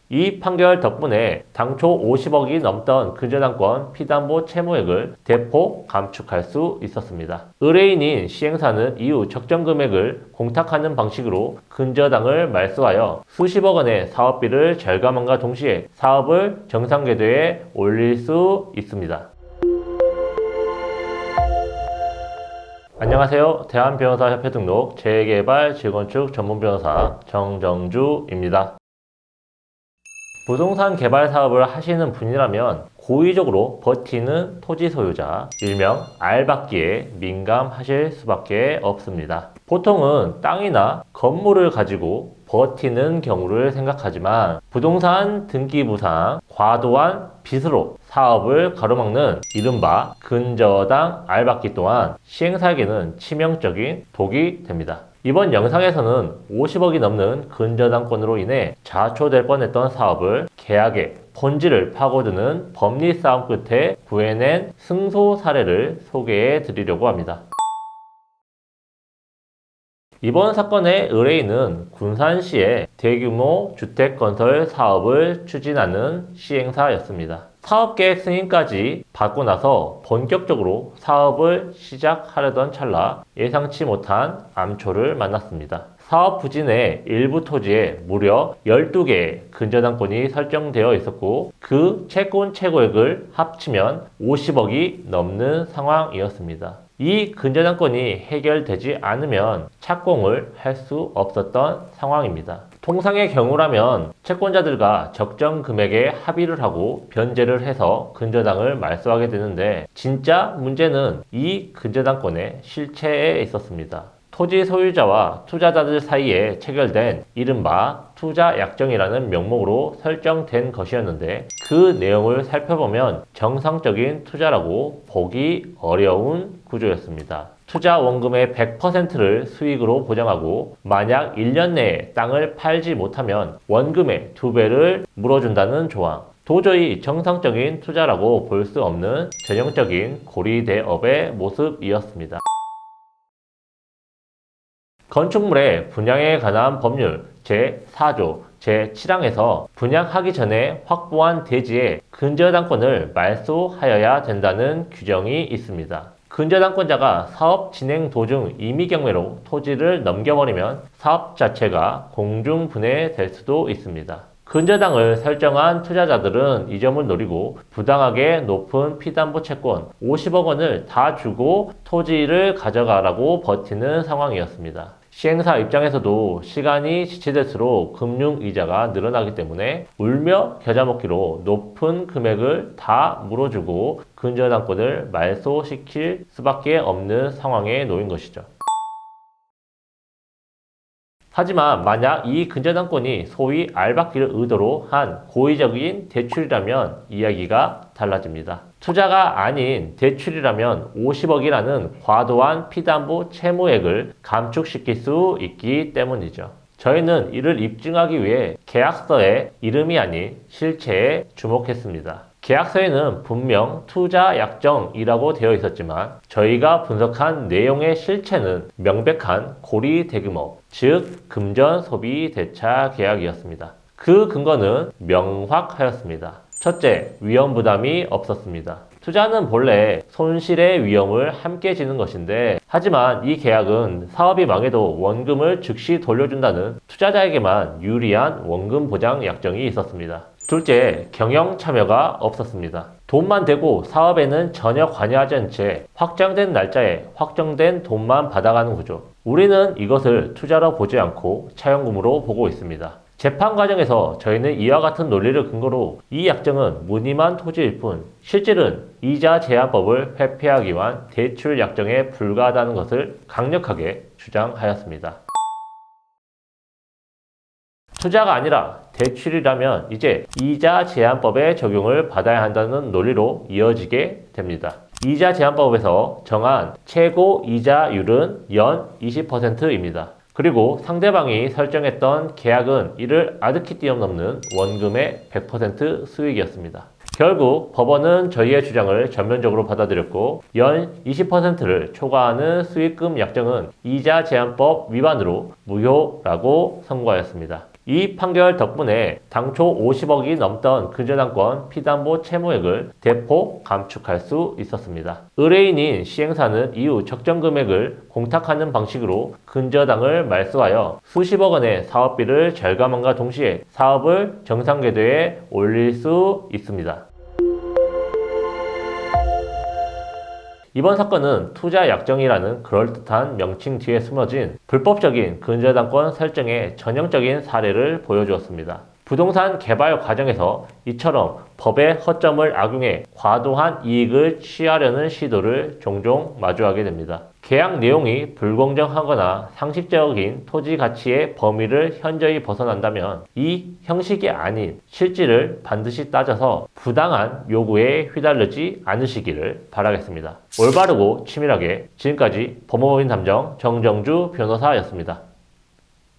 이 판결 덕분에 당초 50억이 넘던 근저당권 피담보 채무액을 대폭 감축할 수 있었습니다. 의뢰인인 시행사는 이후 적정 금액을 공탁하는 방식으로 근저당을 말소하여 수십억 원의 사업비를 절감함과 동시에 사업을 정상 궤도에 올릴 수 있습니다. 안녕하세요. 대한변호사협회 등록 재개발 재건축 전문 변호사 정정주입니다. 부동산 개발 사업을 하시는 분이라면 고의적으로 버티는 토지 소유자, 일명 알박기에 민감하실 수밖에 없습니다. 보통은 땅이나 건물을 가지고 버티는 경우를 생각하지만 부동산 등기부상 과도한 빚으로 사업을 가로막는 이른바 근저당 알박기 또한 시행사에게는 치명적인 독이 됩니다. 이번 영상에서는 50억이 넘는 근저당권으로 인해 자초될 뻔했던 사업을 계약의 본질을 파고드는 법리 싸움 끝에 구해낸 승소 사례를 소개해 드리려고 합니다. 이번 사건의 의뢰인은 군산시의 대규모 주택건설 사업을 추진하는 시행사였습니다. 사업계획 승인까지 받고 나서 본격적으로 사업을 시작하려던 찰나 예상치 못한 암초를 만났습니다. 사업 부진의 일부 토지에 무려 12개의 근저당권이 설정되어 있었고 그 채권 최고액을 합치면 50억이 넘는 상황이었습니다. 이 근저당권이 해결되지 않으면 착공을 할 수 없었던 상황입니다. 통상의 경우라면 채권자들과 적정 금액에 합의를 하고 변제를 해서 근저당을 말소하게 되는데 진짜 문제는 이 근저당권의 실체에 있었습니다. 토지 소유자와 투자자들 사이에 체결된 이른바 투자약정이라는 명목으로 설정된 것이었는데 그 내용을 살펴보면 정상적인 투자라고 보기 어려운 구조였습니다. 투자 원금의 100%를 수익으로 보장하고 만약 1년 내에 땅을 팔지 못하면 원금의 2배를 물어준다는 조항. 도저히 정상적인 투자라고 볼 수 없는 전형적인 고리대업의 모습이었습니다. 건축물의 분양에 관한 법률 제4조 제7항에서 분양하기 전에 확보한 대지에 근저당권을 말소하여야 된다는 규정이 있습니다. 근저당권자가 사업 진행 도중 임의경매로 토지를 넘겨버리면 사업 자체가 공중분해될 수도 있습니다. 근저당을 설정한 투자자들은 이 점을 노리고 부당하게 높은 피담보 채권 50억 원을 다 주고 토지를 가져가라고 버티는 상황이었습니다. 시행사 입장에서도 시간이 지체될수록 금융이자가 늘어나기 때문에 울며 겨자 먹기로 높은 금액을 다 물어주고 근저당권을 말소시킬 수밖에 없는 상황에 놓인 것이죠. 하지만 만약 이 근저당권이 소위 알박기를 의도로 한 고의적인 대출이라면 이야기가 달라집니다. 투자가 아닌 대출이라면 50억이라는 과도한 피담보 채무액을 감축시킬 수 있기 때문이죠. 저희는 이를 입증하기 위해 계약서의 이름이 아닌 실체에 주목했습니다. 계약서에는 분명 투자약정이라고 되어 있었지만 저희가 분석한 내용의 실체는 명백한 고리대금업, 즉 금전소비대차 계약이었습니다. 그 근거는 명확하였습니다. 첫째, 위험 부담이 없었습니다. 투자는 본래 손실의 위험을 함께 지는 것인데 하지만 이 계약은 사업이 망해도 원금을 즉시 돌려준다는 투자자에게만 유리한 원금 보장 약정이 있었습니다. 둘째, 경영 참여가 없었습니다. 돈만 대고 사업에는 전혀 관여하지 않은 채 확정된 날짜에 확정된 돈만 받아가는 구조. 우리는 이것을 투자로 보지 않고 차용금으로 보고 있습니다. 재판 과정에서 저희는 이와 같은 논리를 근거로 이 약정은 무늬만 토지일 뿐 실질은 이자 제한법을 회피하기 위한 대출 약정에 불과하다는 것을 강력하게 주장하였습니다. 투자가 아니라 대출이라면 이제 이자 제한법의 적용을 받아야 한다는 논리로 이어지게 됩니다. 이자 제한법에서 정한 최고 이자율은 연 20%입니다. 그리고 상대방이 설정했던 계약은 이를 아득히 뛰어넘는 원금의 100% 수익이었습니다. 결국 법원은 저희의 주장을 전면적으로 받아들였고 연 20%를 초과하는 수익금 약정은 이자 제한법 위반으로 무효라고 선고하였습니다. 이 판결 덕분에 당초 50억이 넘던 근저당권 피담보 채무액을 대폭 감축할 수 있었습니다. 의뢰인인 시행사는 이후 적정 금액을 공탁하는 방식으로 근저당을 말소하여 수십억 원의 사업비를 절감함과 동시에 사업을 정상 궤도에 올릴 수 있습니다. 이번 사건은 투자 약정이라는 그럴듯한 명칭 뒤에 숨어진 불법적인 근저당권 설정의 전형적인 사례를 보여주었습니다. 부동산 개발 과정에서 이처럼 법의 허점을 악용해 과도한 이익을 취하려는 시도를 종종 마주하게 됩니다. 계약 내용이 불공정하거나 상식적인 토지 가치의 범위를 현저히 벗어난다면 이 형식이 아닌 실질을 반드시 따져서 부당한 요구에 휘둘르지 않으시기를 바라겠습니다. 올바르고 치밀하게 지금까지 법무법인 담정 정정주 변호사였습니다.